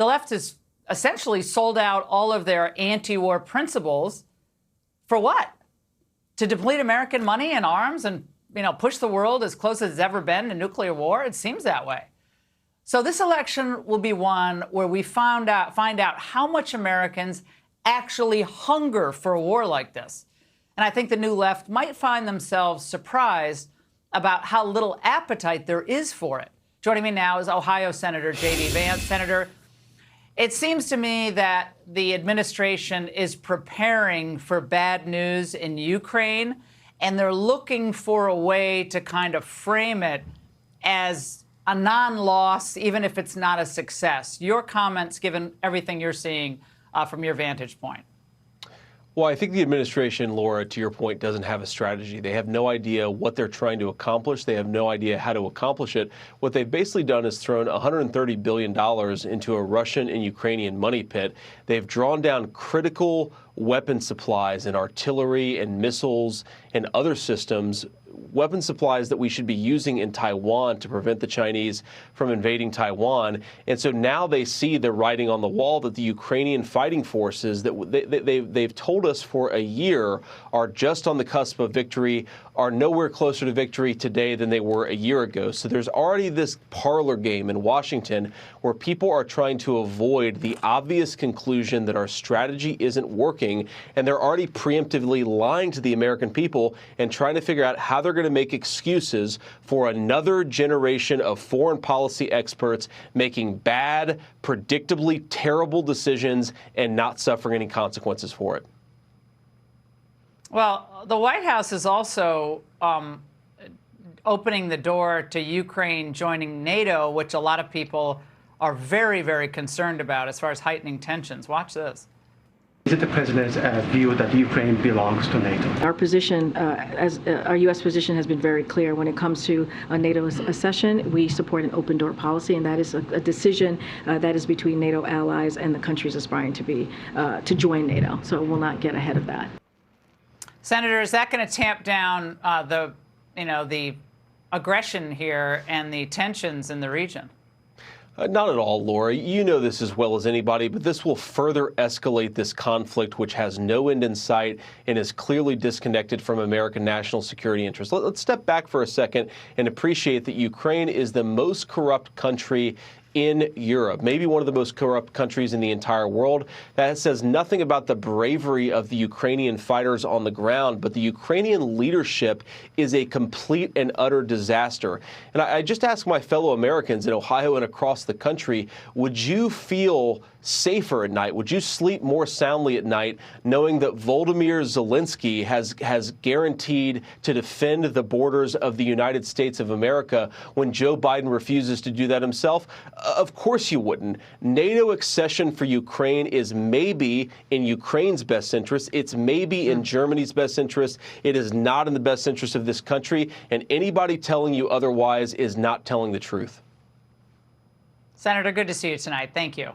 the left has essentially sold out all of their anti-war principles for what? To deplete American money and arms and, push the world as close as it's ever been to nuclear war? It seems that way. So this election will be one where we find out how much Americans actually hunger for a war like this. And I think the new left might find themselves surprised about how little appetite there is for it. Joining me now is Ohio Senator J.D. Vance. Senator, it seems to me that the administration is preparing for bad news in Ukraine, and they're looking for a way to kind of frame it as a non-loss, even if it's not a success. Your comments, given everything you're seeing from your vantage point. Well, I think the administration, Laura, to your point, doesn't have a strategy. They have no idea what they're trying to accomplish. They have no idea how to accomplish it. What they've basically done is thrown $130 billion into a Russian and Ukrainian money pit. They've drawn down critical weapon supplies and artillery and missiles and other systems, weapon supplies that we should be using in Taiwan to prevent the Chinese from invading Taiwan. And so now they see the writing on the wall that the Ukrainian fighting forces that they've told us for a year are just on the cusp of victory, are nowhere closer to victory today than they were a year ago. So there's already this parlor game in Washington where people are trying to avoid the obvious conclusion that our strategy isn't working, and they're already preemptively lying to the American people and trying to figure out how they're going to make excuses for another generation of foreign policy experts making bad, predictably terrible decisions and not suffering any consequences for it. Well, the White House is also opening the door to Ukraine joining NATO, which a lot of people are very, very concerned about as far as heightening tensions. Watch this. Is it the president's view that Ukraine belongs to NATO? Our position, our U.S. position has been very clear when it comes to NATO accession. We support an open door policy, and that is a decision that is between NATO allies and the countries aspiring to join NATO. So we'll not get ahead of that. Senator, is that going to tamp down the aggression here and the tensions in the region? Not at all, Laura. You know this as well as anybody, but this will further escalate this conflict, which has no end in sight and is clearly disconnected from American national security interests. Let's step back for a second and appreciate that Ukraine is the most corrupt country in Europe, maybe one of the most corrupt countries in the entire world. That says nothing about the bravery of the Ukrainian fighters on the ground, but the Ukrainian leadership is a complete and utter disaster. And I just ask my fellow Americans in Ohio and across the country, would you feel safer at night? Would you sleep more soundly at night knowing that Volodymyr Zelensky has guaranteed to defend the borders of the United States of America when Joe Biden refuses to do that himself? Of course you wouldn't. NATO accession for Ukraine is maybe in Ukraine's best interest. It's maybe in Germany's best interest. It is not in the best interest of this country, and anybody telling you otherwise is not telling the truth. Senator, good to see you tonight. Thank you.